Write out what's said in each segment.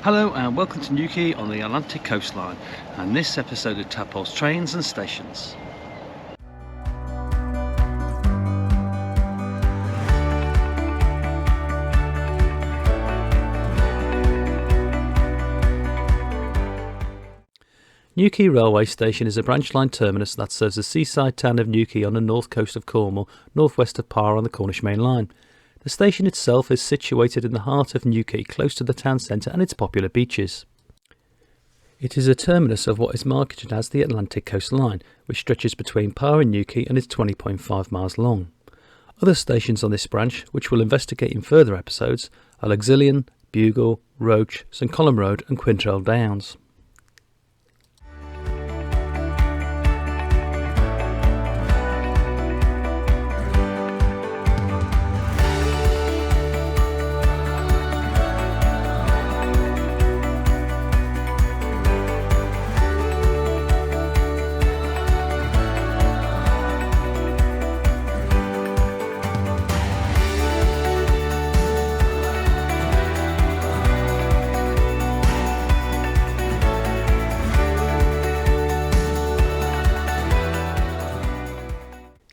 Hello and welcome to Newquay on the Atlantic coastline, and this episode of Tadpole's Trains and Stations. Newquay Railway Station is a branch line terminus that serves the seaside town of Newquay on the north coast of Cornwall, northwest of Par on the Cornish Main Line. The station itself is situated in the heart of Newquay, close to the town centre and its popular beaches. It is a terminus of what is marketed as the Atlantic coastline, which stretches between Par and Newquay and is 20.5 miles long. Other stations on this branch, which we'll investigate in further episodes, are Luxillian, Bugle, Roach, St Column Road and Quintrell Downs.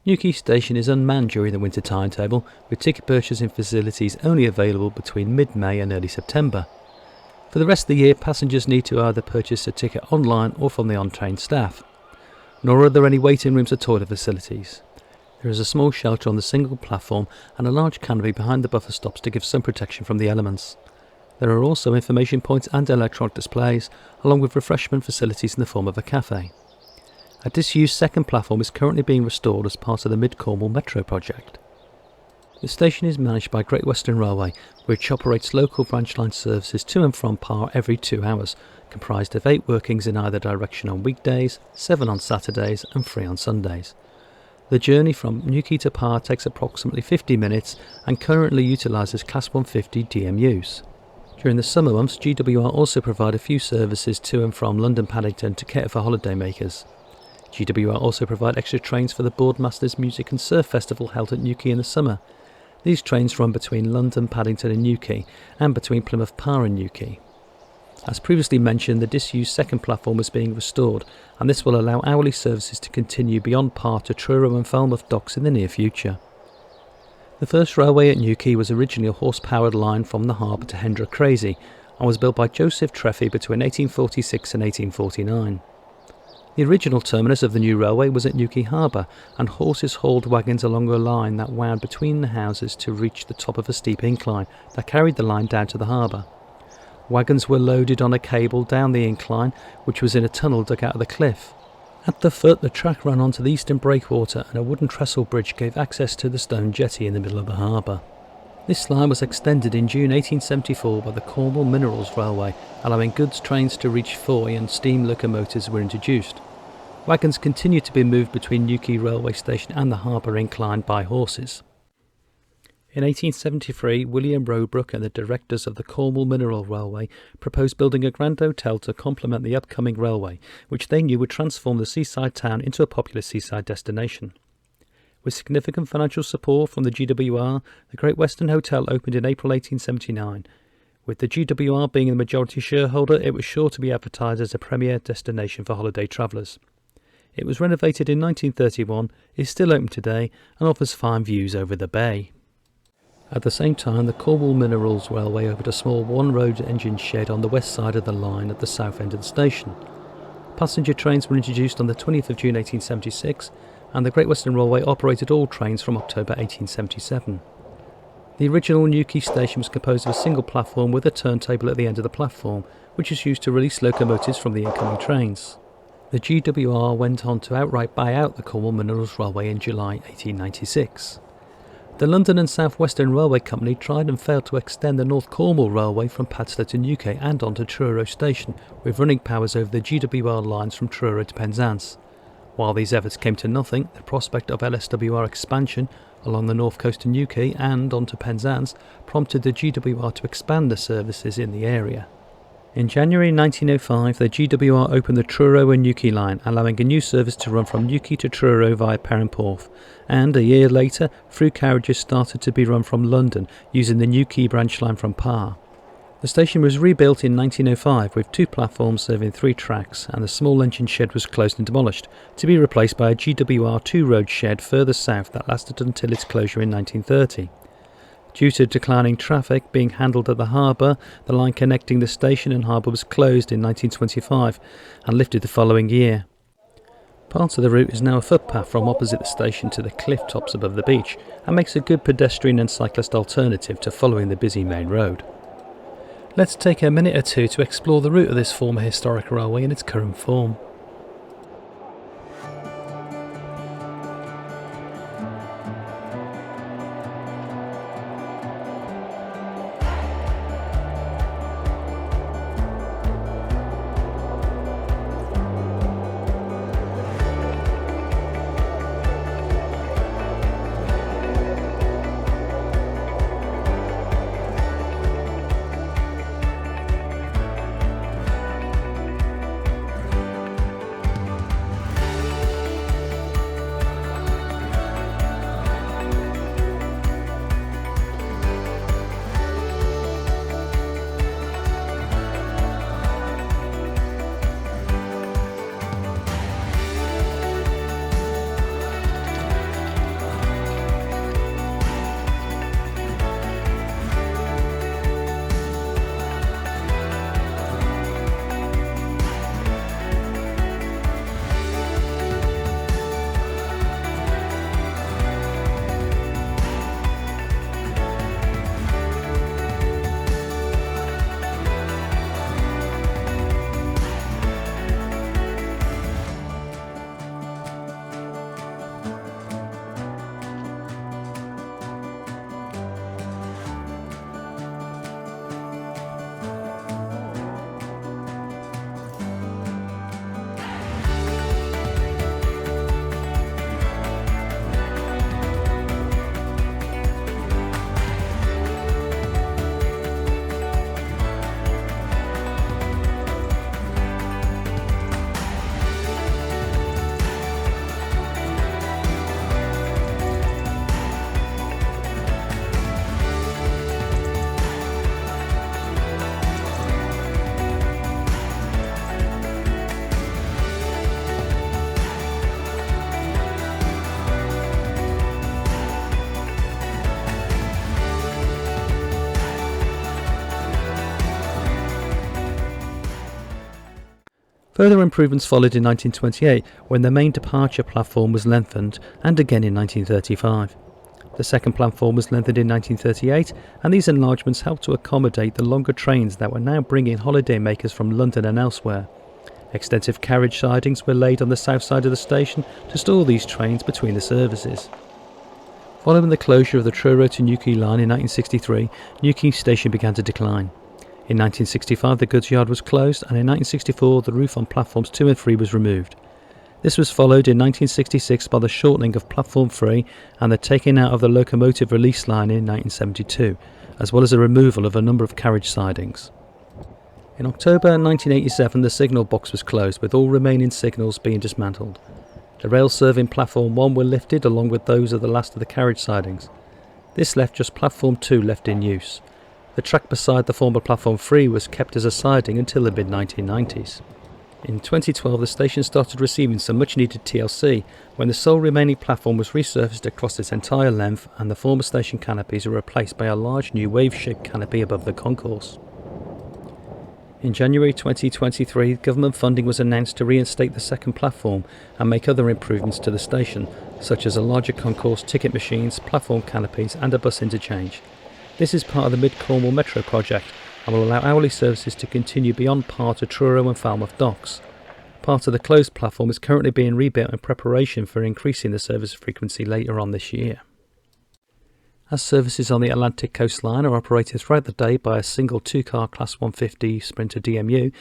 Newquay Station is unmanned during the winter timetable, with ticket purchasing facilities only available between mid-May and early September. For the rest of the year, passengers need to either purchase a ticket online or from the on-train staff. Nor are there any waiting rooms or toilet facilities. There is a small shelter on the single platform and a large canopy behind the buffer stops to give some protection from the elements. There are also information points and electronic displays, along with refreshment facilities in the form of a cafe. A disused second platform is currently being restored as part of the Mid-Cornwall Metro project. The station is managed by Great Western Railway, which operates local branch line services to and from Par every 2 hours, comprised of 8 workings in either direction on weekdays, 7 on Saturdays and 3 on Sundays. The journey from Newquay to Par takes approximately 50 minutes and currently utilises Class 150 DMUs. During the summer months, GWR also provide a few services to and from London Paddington to cater for holidaymakers. GWR also provide extra trains for the Boardmasters Music and Surf Festival held at Newquay in the summer. These trains run between London, Paddington and Newquay, and between Plymouth Par and Newquay. As previously mentioned, the disused second platform is being restored, and this will allow hourly services to continue beyond Par to Truro and Falmouth docks in the near future. The first railway at Newquay was originally a horse-powered line from the Harbour to Hendra Crazy, and was built by Joseph Treffy between 1846 and 1849. The original terminus of the new railway was at Newquay Harbour, and horses hauled wagons along a line that wound between the houses to reach the top of a steep incline that carried the line down to the harbour. Wagons were loaded on a cable down the incline, which was in a tunnel dug out of the cliff. At the foot, the track ran onto the eastern breakwater, and a wooden trestle bridge gave access to the stone jetty in the middle of the harbour. This line was extended in June 1874 by the Cornwall Minerals Railway, allowing goods trains to reach Foy, and steam locomotives were introduced. Wagons continued to be moved between Newquay Railway Station and the Harbour Incline by horses. In 1873, William Robrook and the directors of the Cornwall Mineral Railway proposed building a grand hotel to complement the upcoming railway, which they knew would transform the seaside town into a popular seaside destination. With significant financial support from the GWR, the Great Western Hotel opened in April 1879. With the GWR being the majority shareholder, it was sure to be advertised as a premier destination for holiday travellers. It was renovated in 1931, is still open today, and offers fine views over the bay. At the same time, the Cornwall Minerals Railway opened a small one-road engine shed on the west side of the line at the south end of the station. Passenger trains were introduced on the 20th of June 1876, and the Great Western Railway operated all trains from October 1877. The original Newquay station was composed of a single platform with a turntable at the end of the platform, which was used to release locomotives from the incoming trains. The GWR went on to outright buy out the Cornwall Minerals Railway in July 1896. The London and South Western Railway Company tried and failed to extend the North Cornwall Railway from Padstow to Newquay and onto Truro Station, with running powers over the GWR lines from Truro to Penzance. While these efforts came to nothing, the prospect of LSWR expansion along the north coast to Newquay and onto Penzance prompted the GWR to expand the services in the area. In January 1905, the GWR opened the Truro and Newquay line, allowing a new service to run from Newquay to Truro via Perranporth, and a year later, through carriages started to be run from London using the Newquay branch line from Par. The station was rebuilt in 1905 with 2 platforms serving 3 tracks, and the small engine shed was closed and demolished, to be replaced by a GWR 2-road shed further south that lasted until its closure in 1930. Due to declining traffic being handled at the Harbour, the line connecting the station and Harbour was closed in 1925 and lifted the following year. Part of the route is now a footpath from opposite the station to the cliff tops above the beach, and makes a good pedestrian and cyclist alternative to following the busy main road. Let's take a minute or two to explore the route of this former historic railway in its current form. Further improvements followed in 1928 when the main departure platform was lengthened, and again in 1935. The second platform was lengthened in 1938, and these enlargements helped to accommodate the longer trains that were now bringing holidaymakers from London and elsewhere. Extensive carriage sidings were laid on the south side of the station to store these trains between the services. Following the closure of the Truro to Newquay line in 1963, Newquay station began to decline. In 1965 the goods yard was closed, and in 1964 the roof on platforms 2 and 3 was removed. This was followed in 1966 by the shortening of platform 3 and the taking out of the locomotive release line in 1972, as well as the removal of a number of carriage sidings. In October 1987 the signal box was closed, with all remaining signals being dismantled. The rails serving platform 1 were lifted along with those of the last of the carriage sidings. This left just platform 2 left in use. The track beside the former platform 3 was kept as a siding until the mid-1990s. In 2012 the station started receiving some much needed TLC when the sole remaining platform was resurfaced across its entire length, and the former station canopies were replaced by a large new wave-shaped canopy above the concourse. In January 2023 government funding was announced to reinstate the second platform and make other improvements to the station, such as a larger concourse, ticket machines, platform canopies and a bus interchange. This is part of the Mid-Cornwall Metro project and will allow hourly services to continue beyond part of Truro and Falmouth docks. Part of the closed platform is currently being rebuilt in preparation for increasing the service frequency later on this year. As services on the Atlantic coastline are operated throughout the day by a single 2-car Class 150 Sprinter DMU,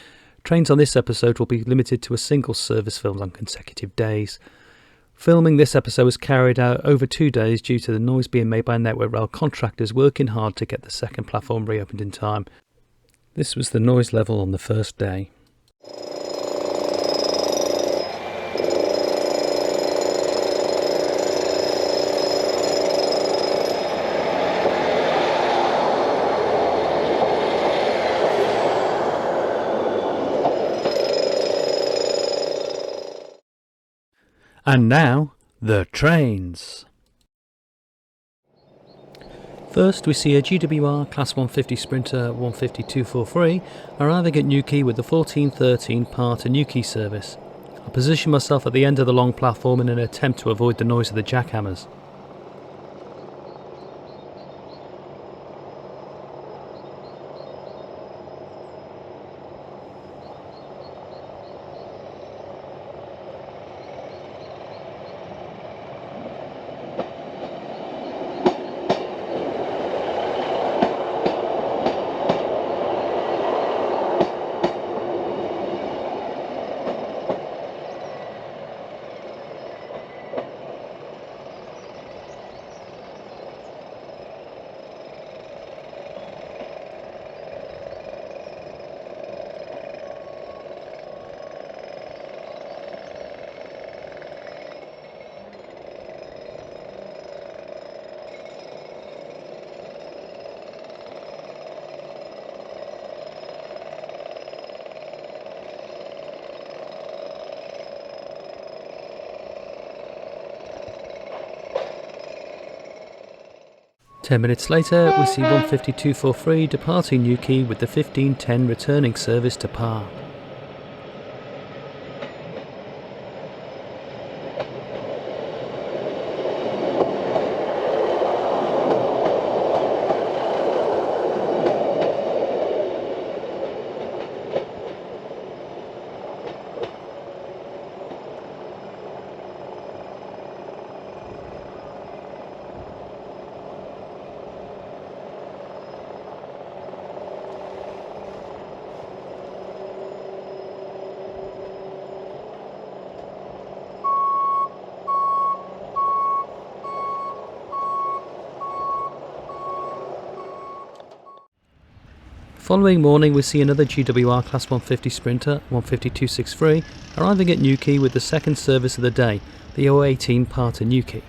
trains on this episode will be limited to a single service filmed on consecutive days. Filming this episode was carried out over 2 days due to the noise being made by Network Rail contractors working hard to get the second platform reopened in time. This was the noise level on the first day. And now, the trains. First we see a GWR Class 150 Sprinter 150-243 arriving at Newquay with the 1413 part to Newquay service. I position myself at the end of the long platform in an attempt to avoid the noise of the jackhammers. Ten minutes later, we see 150-243 departing Newquay with the 1510 returning service to Par. Following morning we see another GWR Class 150 Sprinter 150-263 arriving at Newquay with the second service of the day, the 018 part to Newquay.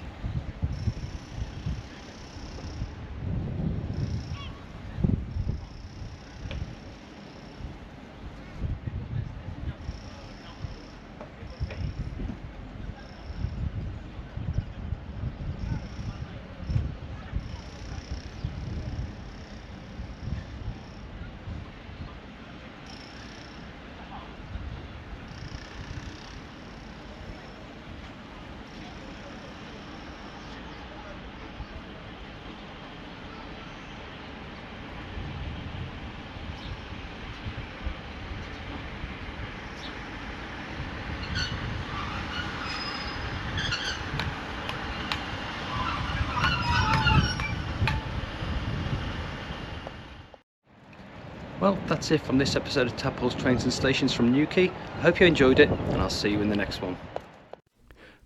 Well, that's it from this episode of Tadpole's Trains and Stations from Newquay. I hope you enjoyed it, and I'll see you in the next one.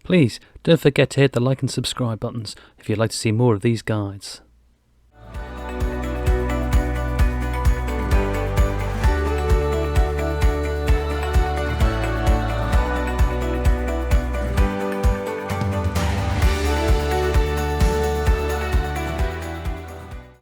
Please don't forget to hit the like and subscribe buttons if you'd like to see more of these guides.